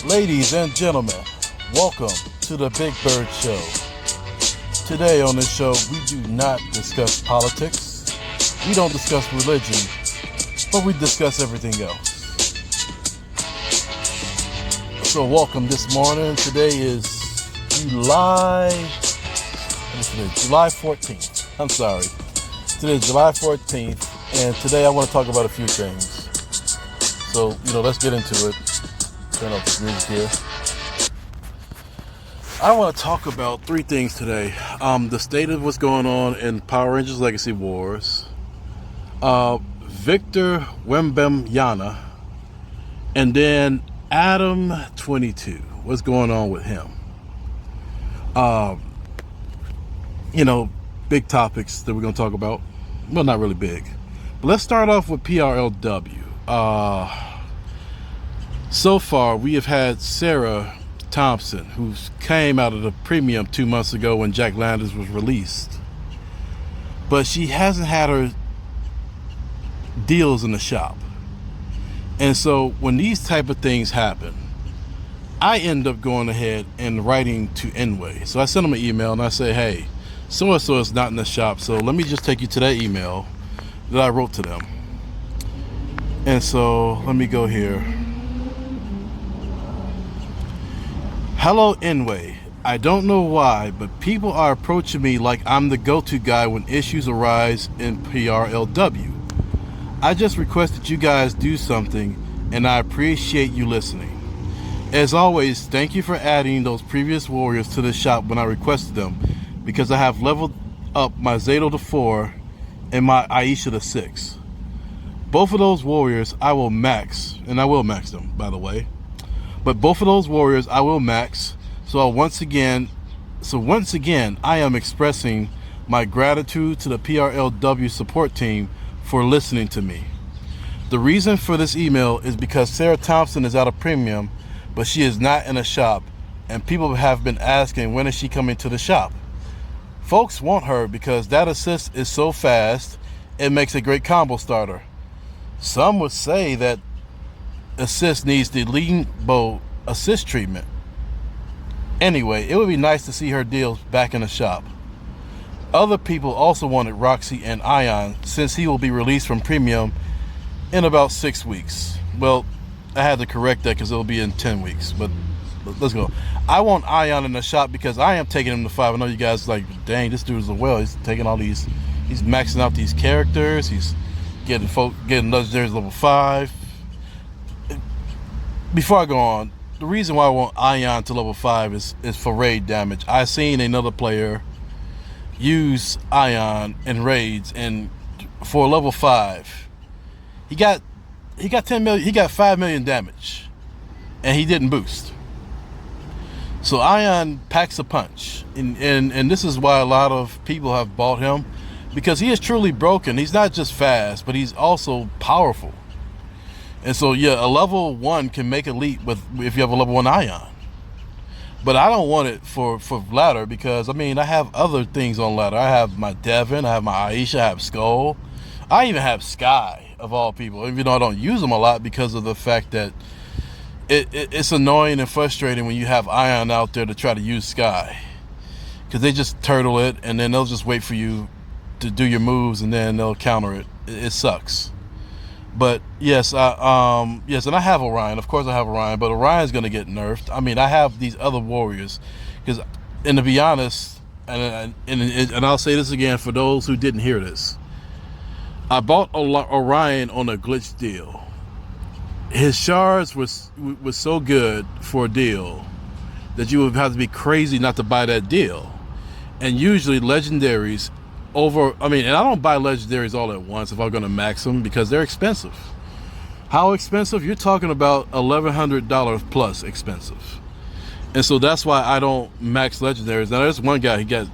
Ladies and gentlemen, welcome to the Big Bird Show. Today on this show, we do not discuss politics, we don't discuss religion, but we discuss everything else. So welcome this morning. Today is July 14th. I'm sorry. Today is July 14th, and today I want to talk about a few things. So, let's get into it. Turn off the music here. I want to talk about three things today. The state of what's going on in Power Rangers Legacy Wars, Victor Wembanyama, and then Adam 22. What's going on with him? Big topics that we're going to talk about. Well, not really big. But let's start off with PRLW. So far, we have had Sarah Thompson, who came out of the premium 2 months ago when Jack Landers was released. But she hasn't had her deals in the shop. And so when these type of things happen, I end up going ahead and writing to Enway. So I send them an email and I say, hey, so-and-so is not in the shop, so let me just take you to that email that I wrote to them. And so let me go here. Hello, Enway. I don't know why, but people are approaching me like I'm the go-to guy when issues arise in PRLW. I just request that you guys do something, and I appreciate you listening. As always, thank you for adding those previous warriors to the shop when I requested them, because I have leveled up my Zato to 4 and my Aisha to 6. Both of those warriors I will max, and I will max them, by the way. But both of those warriors I will max. So once again, I am expressing my gratitude to the PRLW support team for listening to me. The reason for this email is because Sarah Thompson is out of premium, but she is not in a shop, and people have been asking when is she coming to the shop. Folks want her because that assist is so fast, it makes a great combo starter. Some would say that assist needs the lean bow assist treatment. Anyway, it would be nice to see her deals back in the shop. Other people also wanted Roxy and Ion, since he will be released from premium in about 6 weeks. Well, I had to correct that because it'll be in 10 weeks, but let's go. I want Ion in the shop because I am taking him to 5. I know you guys are like, dang, this dude is a well. He's taking all these, he's maxing out these characters. He's getting legendaries level 5. Before I go on, the reason why I want Ion to level 5 is for raid damage. I seen another player use Ion in raids, and for level 5, he got 10 million. He got 5 million damage, and he didn't boost. So Ion packs a punch, and this is why a lot of people have bought him, because he is truly broken. He's not just fast, but he's also powerful. And so, yeah, a level 1 can make a leap if you have a level 1 Ion. But I don't want it for ladder because, I have other things on ladder. I have my Devin, I have my Aisha, I have Skull. I even have Sky, of all people, even though I don't use them a lot because of the fact that it's annoying and frustrating when you have Ion out there to try to use Sky. Because they just turtle it, and then they'll just wait for you to do your moves, and then they'll counter it. It sucks. But yes, and I have Orion. Of course I have Orion, but Orion's going to get nerfed. I have these other warriors. And to be honest, and I'll say this again for those who didn't hear this, I bought Orion on a glitch deal. His shards was so good for a deal that you would have to be crazy not to buy that deal. And usually legendaries and I don't buy legendaries all at once if I'm going to max them because they're expensive. How expensive? You're talking about $1,100 plus expensive. And so that's why I don't max legendaries. Now there's one guy, he got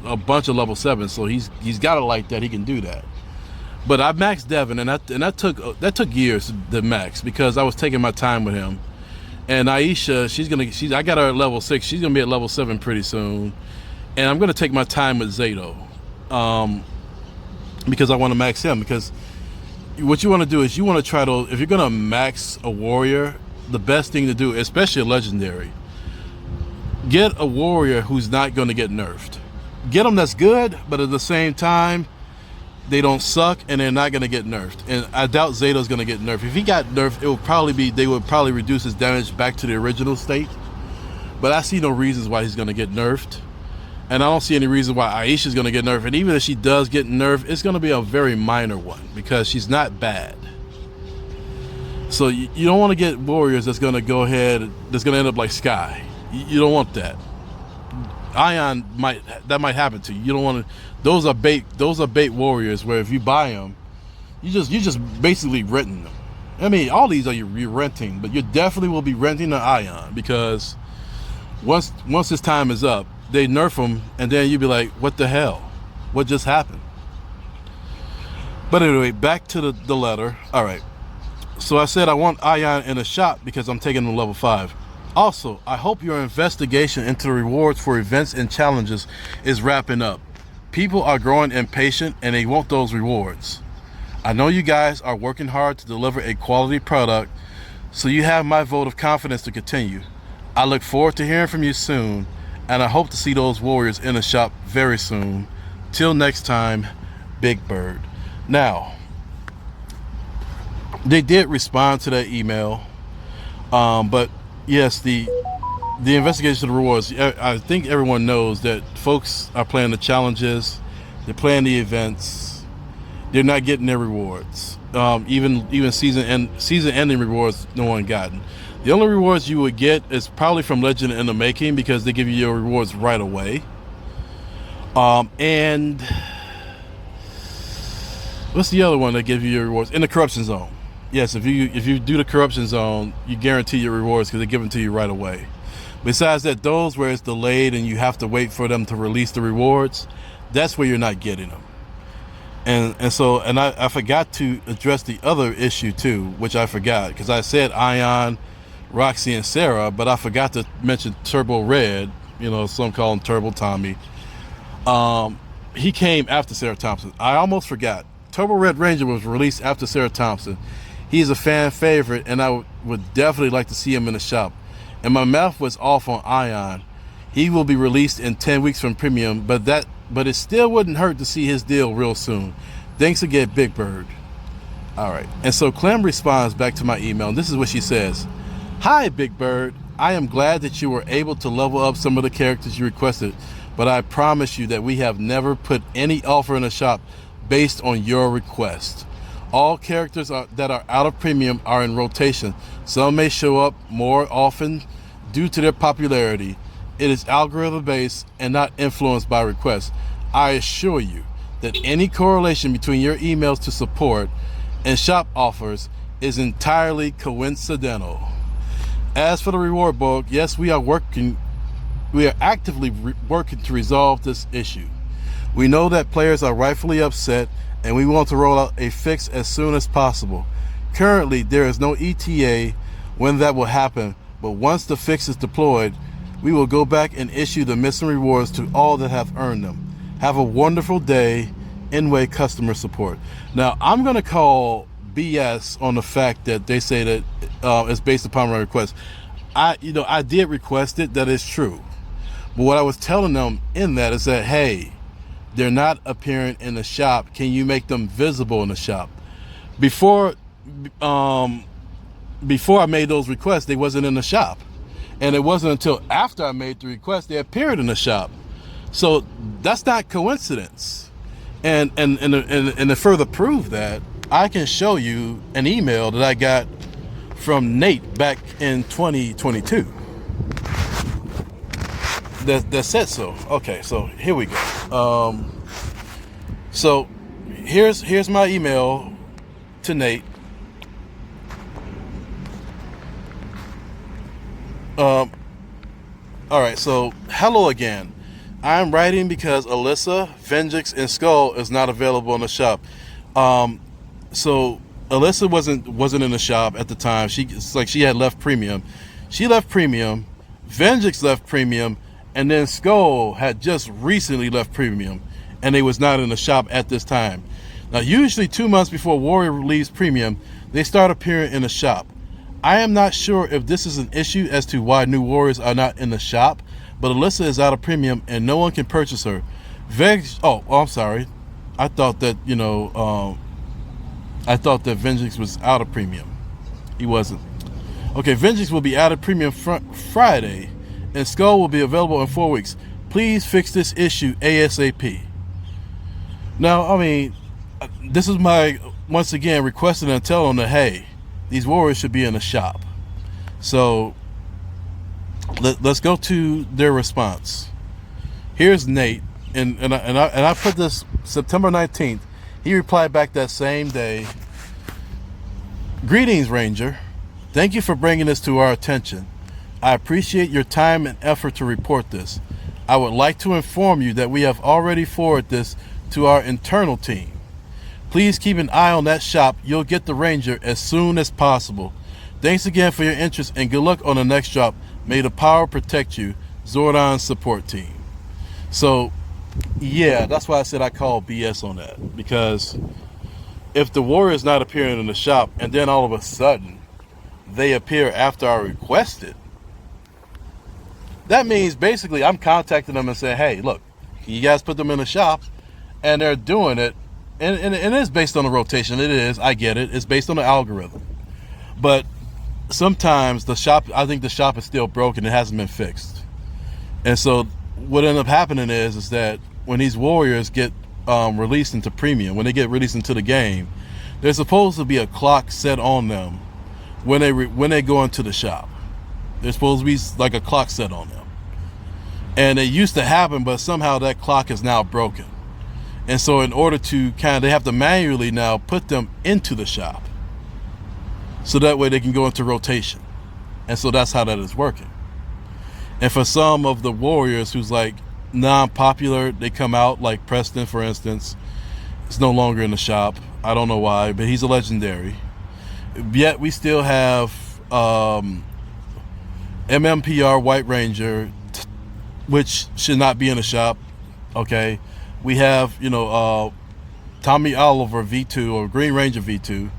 a bunch of level 7, so he's got it like that. He can do that. But I maxed Devin, and that took years to max because I was taking my time with him. And Aisha, I got her at level 6. She's gonna be at level 7 pretty soon, and I'm gonna take my time with Zato. Because I want to max him. Because what you want to do is you want to try to, if you're going to max a warrior, the best thing to do, especially a legendary. Get a warrior who's not going to get nerfed. Get them that's good, but at the same time, they don't suck and they're not going to get nerfed. And I doubt Zeto's going to get nerfed. If he got nerfed, they would probably reduce his damage back to the original state. But I see no reasons why he's going to get nerfed. And I don't see any reason why Aisha's going to get nerfed. And even if she does get nerfed, it's going to be a very minor one because she's not bad. So you don't want to get warriors that's going to go ahead, that's going to end up like Sky. You don't want that. Ion might happen to you. You don't want to. Those are bait warriors where if you buy them, you just basically renting them. I mean, all these are you're renting, but you definitely will be renting an Ion because once his time is up, they nerf him, and then you'd be like, what the hell? What just happened? But anyway, back to the letter. All right. So I said I want Ion in a shop because I'm taking him to level 5. Also, I hope your investigation into the rewards for events and challenges is wrapping up. People are growing impatient and they want those rewards. I know you guys are working hard to deliver a quality product, so you have my vote of confidence to continue. I look forward to hearing from you soon, and I hope to see those warriors in the shop very soon. Till next time, Big Bird. Now, they did respond to that email, but yes, the investigation of the rewards, I think everyone knows that folks are playing the challenges, they're playing the events, they're not getting their rewards. Even season-ending rewards, no one gotten. The only rewards you would get is probably from Legend in the Making because they give you your rewards right away. And what's the other one that gives you your rewards? In the Corruption Zone. Yes, if you do the Corruption Zone, you guarantee your rewards because they give them to you right away. Besides that, those where it's delayed and you have to wait for them to release the rewards, that's where you're not getting them. And I forgot to address the other issue too, which I forgot because I said Ion, Roxy, and Sarah, but I forgot to mention Turbo Red. Some call him Turbo Tommy. He came after Sarah Thompson. I almost forgot. Turbo Red Ranger was released after Sarah Thompson. He's a fan favorite, and I would definitely like to see him in the shop. And my math was off on Ion. He will be released in 10 weeks from Premium, but it still wouldn't hurt to see his deal real soon. Thanks again, Big Bird. All right. And so Clem responds back to my email, and this is what she says. Hi, Big Bird. I am glad that you were able to level up some of the characters you requested, but I promise you that we have never put any offer in the shop based on your request. All characters that are out of Premium are in rotation. Some may show up more often due to their popularity. It is algorithm based and not influenced by requests. I assure you that any correlation between your emails to support and shop offers is entirely coincidental. As for the reward book, yes, we are actively working to resolve this issue. We know that players are rightfully upset, and we want to roll out a fix as soon as possible. Currently, there is no ETA when that will happen, but once the fix is deployed, we will go back and issue the missing rewards to all that have earned them. Have a wonderful day. Inway customer support. Now, I'm going to call BS on the fact that they say that it's based upon my request. I did request it. That is true. But what I was telling them in that is that, hey, they're not appearing in the shop. Can you make them visible in the shop? Before I made those requests, they wasn't in the shop. And it wasn't until after I made the request they appeared in the shop. So that's not coincidence. And to further prove that, I can show you an email that I got from Nate back in 2022 that said so. Okay, so here we go. So here's my email to Nate. All right, so hello again. I'm writing because Alyssa, Vengeance, and Skull is not available in the shop. So Alyssa wasn't in the shop at the time. She had left Premium. She left Premium. Vengeance left Premium, and then Skull had just recently left Premium, and they was not in the shop at this time. Now, usually 2 months before Warrior leaves Premium, they start appearing in the shop. I am not sure if this is an issue as to why new Warriors are not in the shop, but Alyssa is out of premium and no one can purchase her. I'm sorry. I thought that, I thought that Vengeance was out of premium. He wasn't. Okay, Vengeance will be out of premium Friday, and Skull will be available in 4 weeks. Please fix this issue ASAP. Now, I mean, this is my, once again, requesting and telling them that, hey, these Warriors should be in the shop. So let's go to their response. Here's Nate, and I put this September 19th. He replied back that same day. Greetings, Ranger. Thank you for bringing this to our attention. I appreciate your time and effort to report this. I would like to inform you that we have already forwarded this to our internal team. Please keep an eye on that shop. You'll get the Ranger as soon as possible. Thanks again for your interest and good luck on the next drop. May the power protect you. Zordon support team. So, yeah, that's why I said I call BS on that. Because if the Warrior's not appearing in the shop and then all of a sudden they appear after I requested, that means basically I'm contacting them and saying, hey, look, can you guys put them in the shop? And they're doing it. And it is based on the rotation. It is. I get it. It's based on the algorithm. But sometimes I think the shop is still broken. It hasn't been fixed. And so what ends up happening is that when these Warriors get released into premium, when they get released into the game, there's supposed to be a clock set on them when they go into the shop. There's supposed to be like a clock set on them. And it used to happen, but somehow that clock is now broken. And so in order to they have to manually now put them into the shop. So that way they can go into rotation. And so that's how that is working. And for some of the Warriors who's like non-popular, they come out, like Preston, for instance. It's no longer in the shop. I don't know why, but he's a legendary. Yet we still have MMPR White Ranger, which should not be in the shop. Okay. We have, Tommy Oliver V2 or Green Ranger V2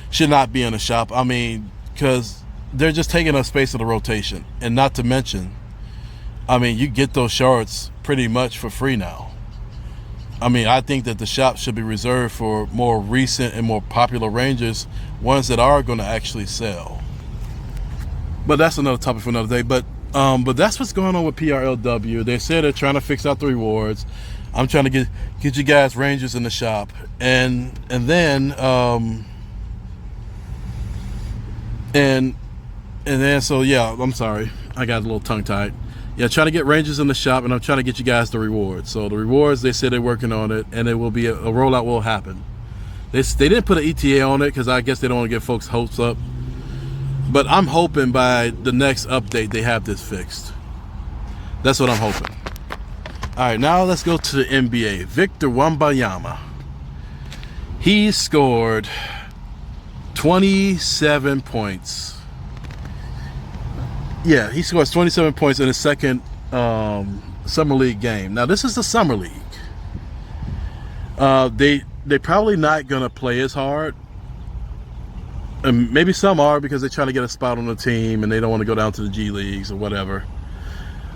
should not be in the shop. I mean, because they're just taking up space of the rotation. And not to mention, I mean, you get those shards pretty much for free now. I mean, I think that the shop should be reserved for more recent and more popular Rangers, ones that are going to actually sell. But that's another topic for another day. But that's what's going on with PRLW. They said they're trying to fix out the rewards. I'm trying to get you guys Rangers in the shop, and then so yeah, I'm sorry, I got a little tongue tied. Yeah, trying to get Rangers in the shop, and I'm trying to get you guys the rewards. So the rewards, they said they're working on it, and it will be a rollout will happen. They didn't put an ETA on it because I guess they don't want to get folks' hopes up. But I'm hoping by the next update they have this fixed. That's what I'm hoping. All right, now let's go to the NBA. Victor Wembanyama. He scored 27 points. Yeah, he scores 27 points in his second Summer League game. Now, this is the Summer League. They're probably not going to play as hard. And maybe some are because they're trying to get a spot on the team and they don't want to go down to the G Leagues or whatever.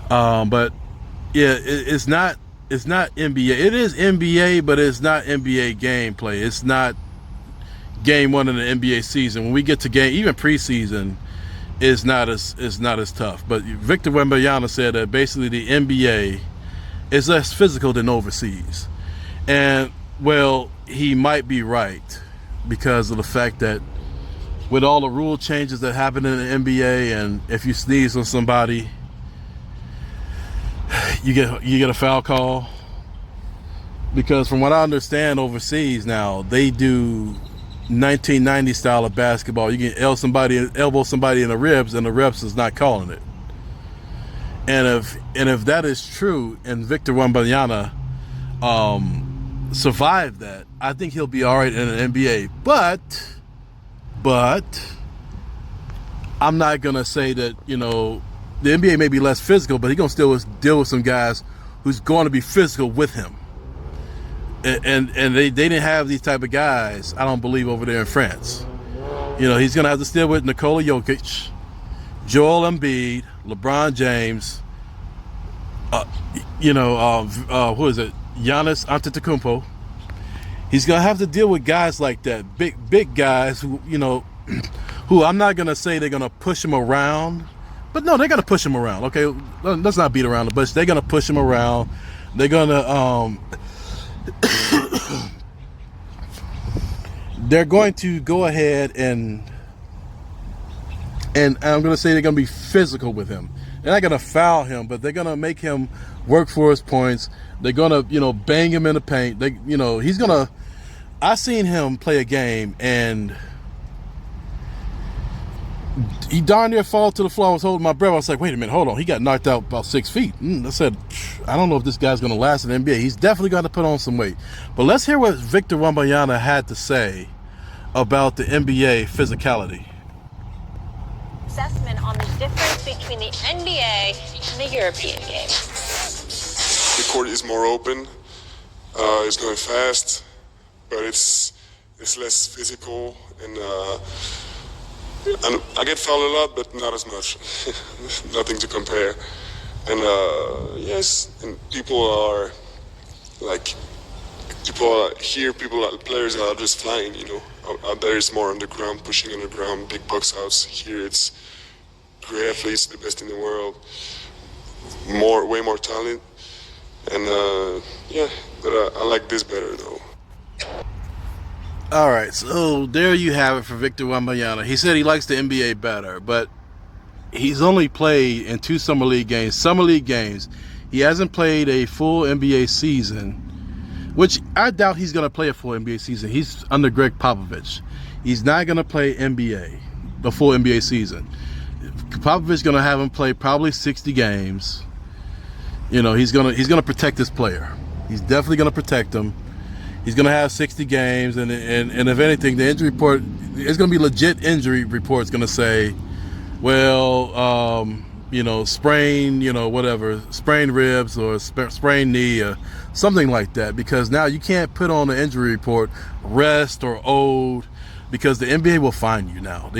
But yeah, it's not NBA. It is NBA, but it's not NBA gameplay. It's not game one of the NBA season. When we get to game, even preseason, is not as tough. But Victor Wembanyama said that basically the NBA is less physical than overseas. And well, he might be right because of the fact that with all the rule changes that happen in the NBA, and if you sneeze on somebody, you get a foul call. Because from what I understand, overseas now they do 1990 style of basketball. You can elbow somebody in the ribs, and the refs is not calling it. And if that is true, and Victor Wembanyama survived that, I think he'll be all right in the NBA. But I'm not gonna say that the NBA may be less physical, but he's gonna still deal with some guys who's going to be physical with him. And they didn't have these type of guys, I don't believe, over there in France. You know, he's going to have to deal with Nikola Jokic, Joel Embiid, LeBron James, who is it? Giannis Antetokounmpo. He's going to have to deal with guys like that, big guys who, who I'm not going to say they're going to push him around, but no, they're going to push him around. Okay, let's not beat around the bush. They're going to push him around. They're going to they're going to go ahead and I'm going to say they're going to be physical with him. They're not going to foul him, but they're going to make him work for his points. They're going to, bang him in the paint. He's going to. I seen him play a game and he darn near fall to the floor. I was holding my breath. I was like, wait a minute, hold on. He got knocked out about 6 feet. I said, I don't know if this guy's going to last in the NBA. He's definitely got to put on some weight. But let's hear what Victor Wembanyama had to say about the NBA physicality. Assessment on the difference between the NBA and the European games. The court is more open. It's going fast, but it's less physical, and I get fouled a lot, but not as much. Nothing to compare. And yes, and players are just flying, Out there is more underground, pushing underground, big box outs. Here it's great athletes, the best in the world, way more talent. And but I like this better though. All right, so there you have it for Victor Wembanyama. He said he likes the NBA better, but he's only played in 2 summer league games. He hasn't played a full NBA season, which I doubt he's going to play a full NBA season. He's under Greg Popovich. He's not going to play the full NBA season. Popovich's going to have him play probably 60 games. He's going to protect this player. He's definitely going to protect him. He's going to have 60 games, and if anything, the injury report is going to be legit. Injury report's going to say, well, sprain, sprained ribs or sprained knee or something like that, because now you can't put on the injury report rest or old, because the NBA will fine you now.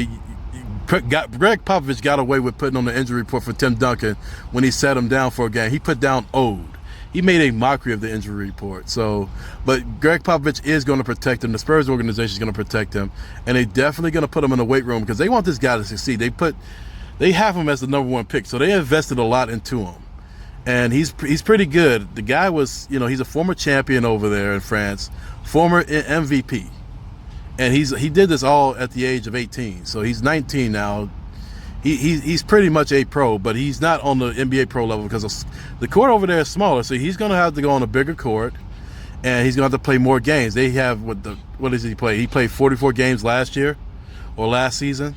Greg Popovich got away with putting on the injury report for Tim Duncan when he sat him down for a game. He put down old. He made a mockery of the injury report. But Greg Popovich is going to protect him. The Spurs organization is going to protect him, and they're definitely going to put him in the weight room because they want this guy to succeed. They have him as the number 1 pick, so they invested a lot into him, and he's pretty good. The guy was, he's a former champion over there in France, former MVP, and he did this all at the age of 18. So he's 19 now. He's pretty much a pro, but he's not on the NBA pro level because the court over there is smaller. So he's going to have to go on a bigger court, and he's going to have to play more games. They have what does he play? He played 44 games last year or last season.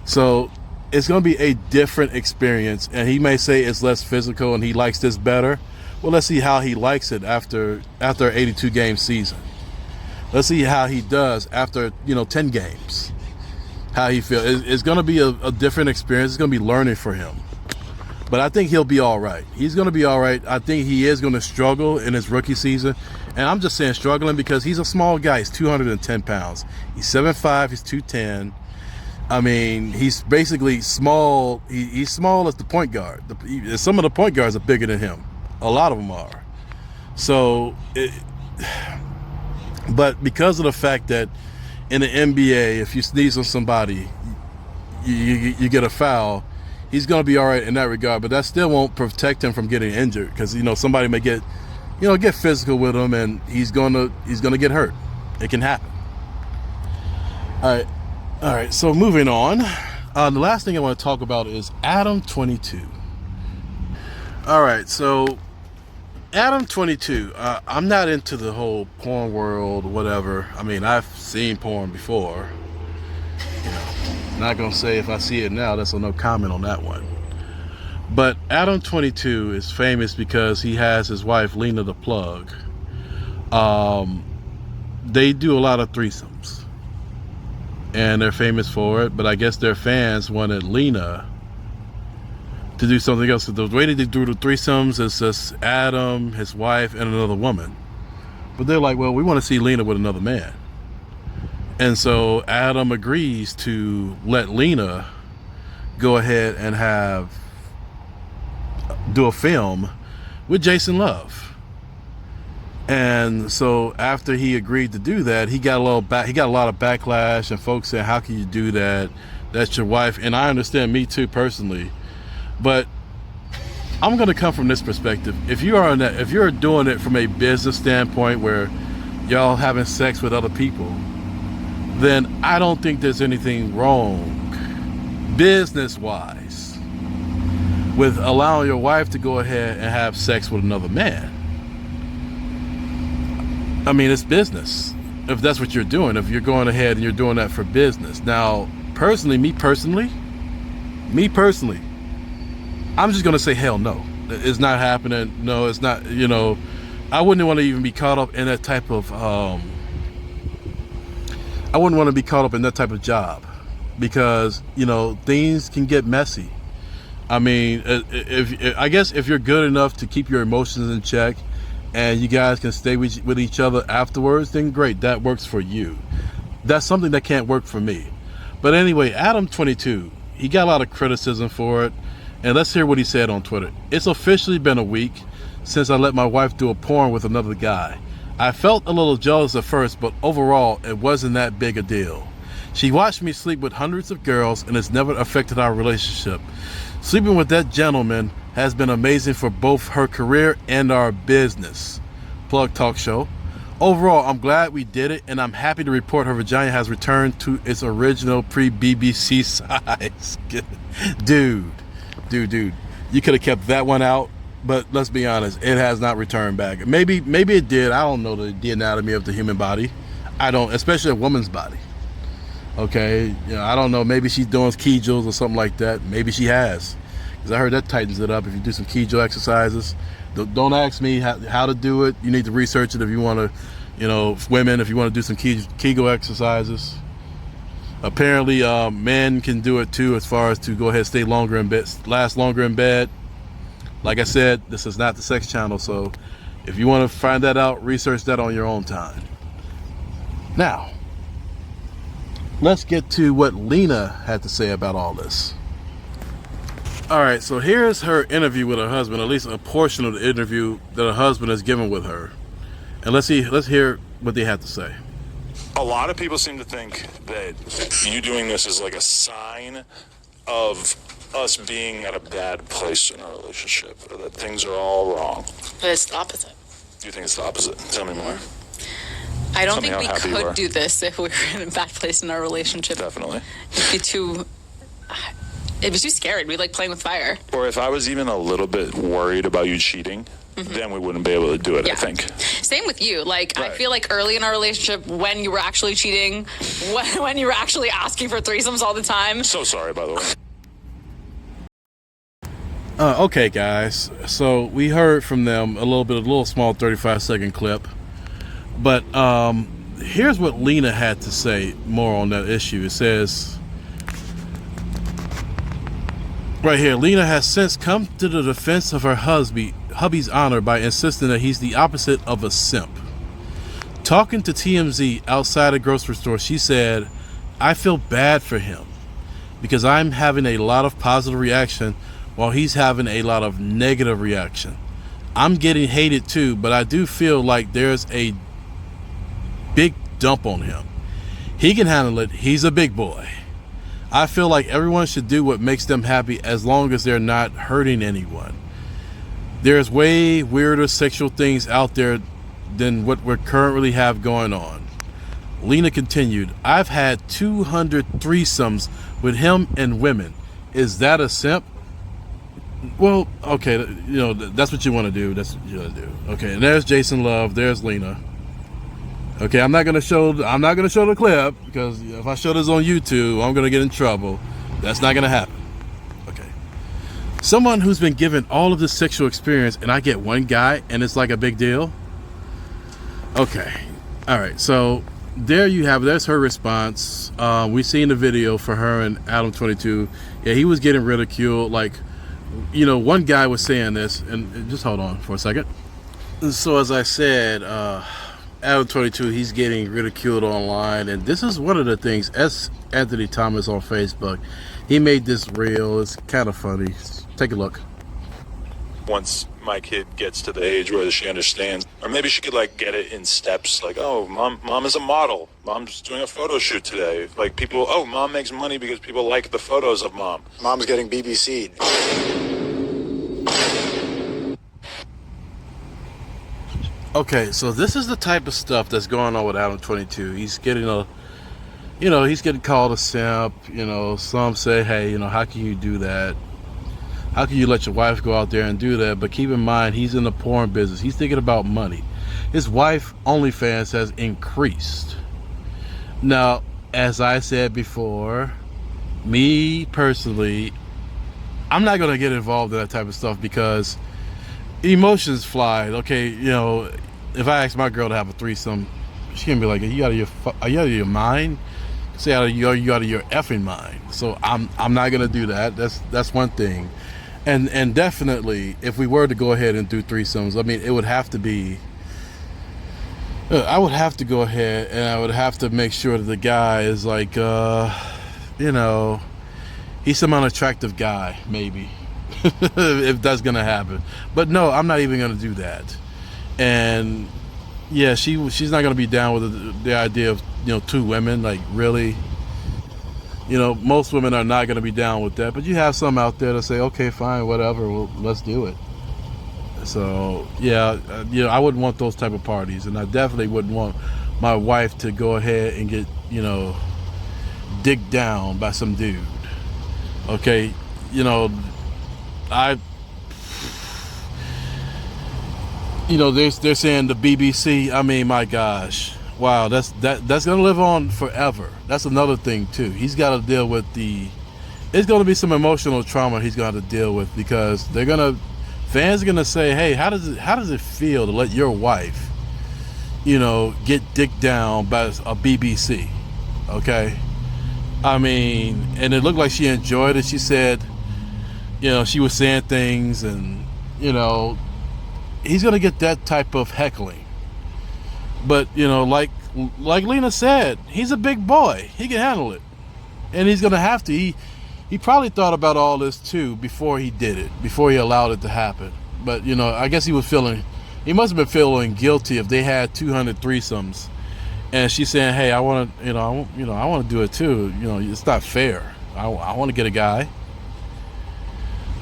So it's going to be a different experience, and he may say it's less physical and he likes this better. Well, let's see how he likes it after an 82 game season. Let's see how he does after 10 games. How he feels. It's going to be a different experience. It's going to be learning for him. But I think he'll be all right. He's going to be all right. I think he is going to struggle in his rookie season. And I'm just saying struggling because he's a small guy. He's 210 pounds. He's 7'5". He's 210. I mean, he's basically small. He's small as the point guard. Some of the point guards are bigger than him. A lot of them are. But because of the fact that in the NBA, if you sneeze on somebody, you get a foul, he's going to be all right in that regard. But that still won't protect him from getting injured because somebody may get physical with him, and he's going to get hurt. It can happen. All right. So moving on, the last thing I want to talk about is Adam 22. All right, so Adam 22. I'm not into the whole porn world, whatever. I mean, I've seen porn before. Not gonna say if I see it now. That's a no comment on that one. But Adam 22 is famous because he has his wife LenaThePlug. They do a lot of threesomes, and they're famous for it. But I guess their fans wanted Lena to do something else. The way they do the threesomes is just Adam, his wife, and another woman. But they're like, well, we want to see Lena with another man. And so Adam agrees to let Lena go ahead and do a film with Jason Love. And so after he agreed to do that, he got a lot of backlash, and folks said, how can you do that? That's your wife. And I understand, me too personally, but I'm going to come from this perspective. If you're doing it from a business standpoint where y'all having sex with other people, then I don't think there's anything wrong business wise with allowing your wife to go ahead and have sex with another man. I mean, it's business. If that's what you're doing, if you're going ahead and you're doing that for business. Now, me personally, I'm just going to say, hell no. It's not happening. No, it's not, I wouldn't want to even be caught up in that type of, job, because, things can get messy. I mean, I guess if you're good enough to keep your emotions in check and you guys can stay with each other afterwards, then great, that works for you. That's something that can't work for me. But anyway, Adam 22, he got a lot of criticism for it. And let's hear what he said on Twitter. It's officially been a week since I let my wife do a porn with another guy. I felt a little jealous at first, but overall, it wasn't that big a deal. She watched me sleep with hundreds of girls, and it's never affected our relationship. Sleeping with that gentleman has been amazing for both her career and our business. Plug Talk Show. Overall, I'm glad we did it, and I'm happy to report her vagina has returned to its original pre-BBC size. Dude, you could have kept that one out, but let's be honest, it has not returned back. Maybe it did. I don't know the anatomy of the human body. I don't, especially a woman's body. Okay, I don't know. Maybe she's doing Kegels or something like that. Maybe she has, because I heard that tightens it up if you do some Kegel exercises. Don't ask me how to do it. You need to research it if you want to, women, if you want to do some Kegel exercises. Apparently, men can do it too, as far as to go ahead, stay longer in bed, last longer in bed. Like I said, this is not the sex channel, so if you want to find that out, research that on your own time. Now, let's get to what Lena had to say about all this. All right, so here's her interview with her husband, at least a portion of the interview that her husband has given with her. And let's hear what they had to say. A lot of people seem to think that you doing this is like a sign of us being at a bad place in our relationship, or that things are all wrong. But it's the opposite. Do you think it's the opposite? Tell me more. I don't think we could do this if we were in a bad place in our relationship. Definitely. It'd be too scary. We like playing with fire. Or if I was even a little bit worried about you cheating, then we wouldn't be able to do it, I think. Same with you. Like, Right. I feel like early in our relationship, when you were actually cheating, when you were actually asking for threesomes all the time. So sorry, by the way. Okay, guys. So we heard from them a little small 35-second clip. But here's what Lena had to say more on that issue. It says, right here, Lena has since come to the defense of her hubby's honor by insisting that he's the opposite of a simp. Talking to TMZ outside a grocery store, she said, I feel bad for him because I'm having a lot of positive reaction while he's having a lot of negative reaction. I'm getting hated too, but I do feel like there's a big dump on him. He can handle it. He's a big boy. I feel like everyone should do what makes them happy as long as they're not hurting anyone. There's way weirder sexual things out there than what we currently have going on. Lena continued, I've had 200 threesomes with him and women. Is that a simp? Well, okay, that's what you want to do. That's what you want to do. Okay, and there's Jason Love. There's Lena. Okay, I'm not gonna show the clip, because if I show this on YouTube, I'm gonna get in trouble. That's not gonna happen. Okay. Someone who's been given all of this sexual experience, and I get one guy, and it's like a big deal. Okay. All right. So there you have it. There's her response. We seen the video for her and Adam 22. Yeah, he was getting ridiculed. Like, one guy was saying this, and just hold on for a second. So as I said, Adam 22, he's getting ridiculed online, and this is one of the things. S. Anthony Thomas on Facebook, he made this reel. It's kind of funny. Take a look. Once my kid gets to the age where she understands, or maybe she could like get it in steps, like, oh, mom is a model, mom's doing a photo shoot today, like people, oh, mom makes money because people like the photos of mom, mom's getting BBC'd. Okay, so this is the type of stuff that's going on with Adam 22. He's getting he's getting called a simp. Some say, hey, how can you do that? How can you let your wife go out there and do that? But keep in mind, he's in the porn business. He's thinking about money. His wife OnlyFans has increased. Now, as I said before, me personally, I'm not going to get involved in that type of stuff because emotions fly. Okay, if I ask my girl to have a threesome, she can be like, are you out of your mind? Say, are you out of your effing mind? So I'm not gonna do that. That's one thing. And definitely, if we were to go ahead and do threesomes, I mean, it would have to be. I would have to go ahead and I would have to make sure that the guy is like, he's some unattractive guy, maybe, if that's gonna happen. But no, I'm not even gonna do that. And yeah, she's not gonna be down with the idea of two women. Like, really, most women are not gonna be down with that. But you have some out there that say, okay, fine, whatever, well, let's do it. So yeah, I wouldn't want those type of parties, and I definitely wouldn't want my wife to go ahead and get digged down by some dude. Okay, they're saying the BBC. I mean, my gosh, wow, that's gonna live on forever. That's another thing too. He's got to deal with it's gonna be some emotional trauma he's gonna have to deal with, because fans are gonna say, hey, how does it feel to let your wife, get dicked down by a BBC? Okay, I mean, and it looked like she enjoyed it. She said, she was saying things, and he's gonna get that type of heckling. But like Lena said, he's a big boy. He can handle it, and he's gonna have to. He probably thought about all this too before he did it, before he allowed it to happen. But I guess he must have been feeling guilty if they had 200 threesomes, and she's saying, hey, I want to, I want to do it too. It's not fair. I want to get a guy.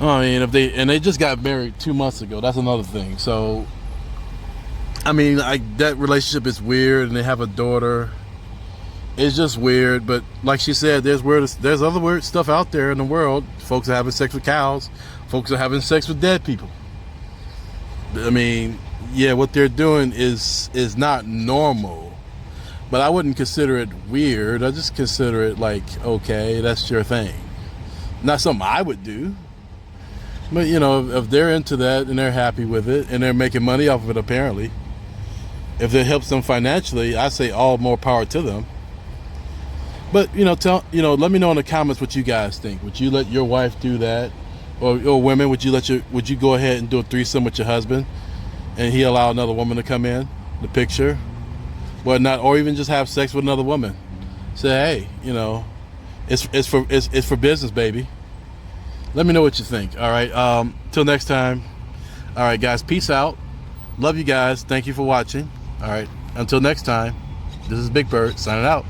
I mean, they just got married 2 months ago. That's another thing. So, I mean, that relationship is weird, and they have a daughter. It's just weird. But like she said, there's other weird stuff out there in the world. Folks are having sex with cows. Folks are having sex with dead people. I mean, yeah, what they're doing is not normal. But I wouldn't consider it weird. I just consider it like, okay, that's your thing. Not something I would do. But if they're into that and they're happy with it and they're making money off of it, apparently, if it helps them financially, I say all more power to them. But let me know in the comments what you guys think. Would you let your wife do that, or women? Would you go ahead and do a threesome with your husband, and he allow another woman to come in the picture, or even just have sex with another woman? Say, hey, it's for business, baby. Let me know what you think. All right. Till next time. All right, guys. Peace out. Love you guys. Thank you for watching. All right. Until next time. This is Big Bird signing out.